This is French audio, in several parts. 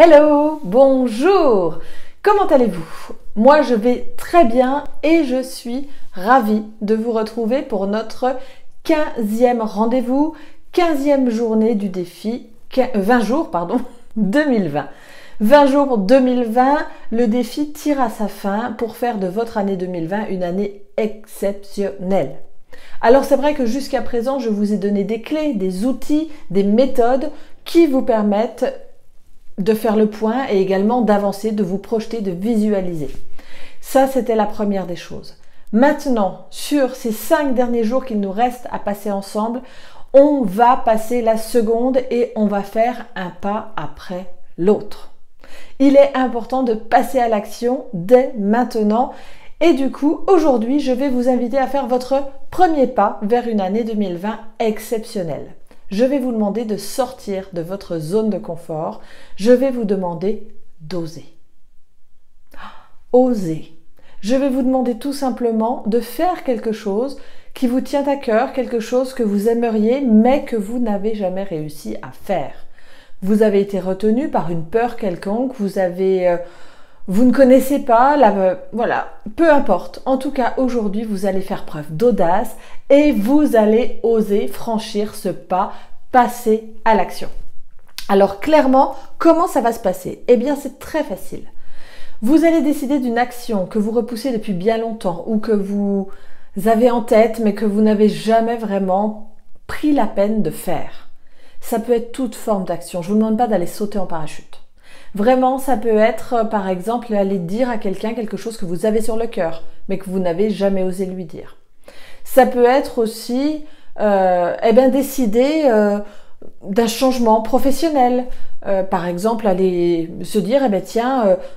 Hello, bonjour. Comment allez-vous? Moi je vais très bien et je suis ravie de vous retrouver pour notre 15e rendez-vous, 15e journée du défi 20 jours 2020. 20 jours 2020, le défi tire à sa fin pour faire de votre année 2020 une année exceptionnelle. Alors c'est vrai que jusqu'à présent, je vous ai donné des clés, des outils, des méthodes qui vous permettent de faire le point et également d'avancer, de vous projeter, de visualiser. Ça, c'était la première des choses. Maintenant, sur ces 5 derniers jours qu'il nous reste à passer ensemble, on va passer la seconde et on va faire un pas après l'autre. Il est important de passer à l'action dès maintenant. Et du coup, aujourd'hui, je vais vous inviter à faire votre premier pas vers une année 2020 exceptionnelle. Je vais vous demander de sortir de votre zone de confort. Je vais vous demander d'oser. Oser. Je vais vous demander tout simplement de faire quelque chose qui vous tient à cœur, quelque chose que vous aimeriez, mais que vous n'avez jamais réussi à faire. Vous avez été retenu par une peur quelconque, vous ne connaissez pas, voilà, peu importe. En tout cas, aujourd'hui, vous allez faire preuve d'audace et vous allez oser franchir ce pas, passer à l'action. Alors clairement, comment ça va se passer? Eh bien, c'est très facile. Vous allez décider d'une action que vous repoussez depuis bien longtemps ou que vous avez en tête mais que vous n'avez jamais vraiment pris la peine de faire. Ça peut être toute forme d'action. Je ne vous demande pas d'aller sauter en parachute. Vraiment, ça peut être, par exemple, aller dire à quelqu'un quelque chose que vous avez sur le cœur, mais que vous n'avez jamais osé lui dire. Ça peut être aussi, décider d'un changement professionnel. Par exemple, aller se dire,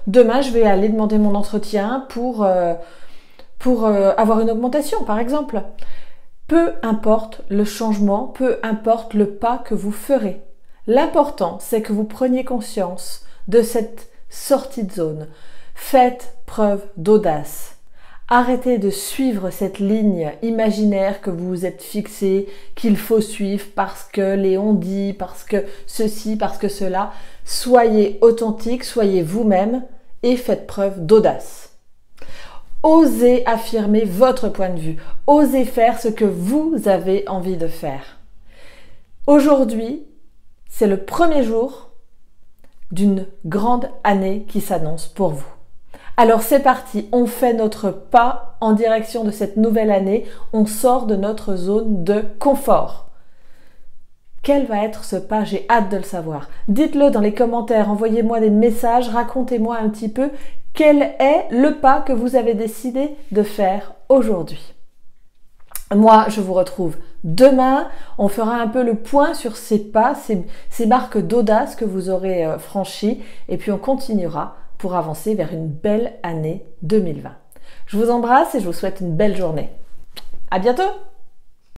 demain, je vais aller demander mon entretien pour avoir une augmentation, par exemple. Peu importe le changement, peu importe le pas que vous ferez. L'important, c'est que vous preniez conscience de cette sortie de zone. Faites preuve d'audace. Arrêtez de suivre cette ligne imaginaire que vous vous êtes fixée, qu'il faut suivre parce que les on dit, parce que ceci, parce que cela. Soyez authentique, soyez vous-même et faites preuve d'audace. Osez affirmer votre point de vue. Osez faire ce que vous avez envie de faire. Aujourd'hui, c'est le premier jour d'une grande année qui s'annonce pour vous. Alors c'est parti, on fait notre pas en direction de cette nouvelle année, on sort de notre zone de confort. Quel va être ce pas? J'ai hâte de le savoir. Dites-le dans les commentaires, envoyez-moi des messages, racontez-moi un petit peu quel est le pas que vous avez décidé de faire aujourd'hui. Moi, je vous retrouve demain. On fera un peu le point sur ces pas, ces marques d'audace que vous aurez franchies. Et puis, on continuera pour avancer vers une belle année 2020. Je vous embrasse et je vous souhaite une belle journée. À bientôt!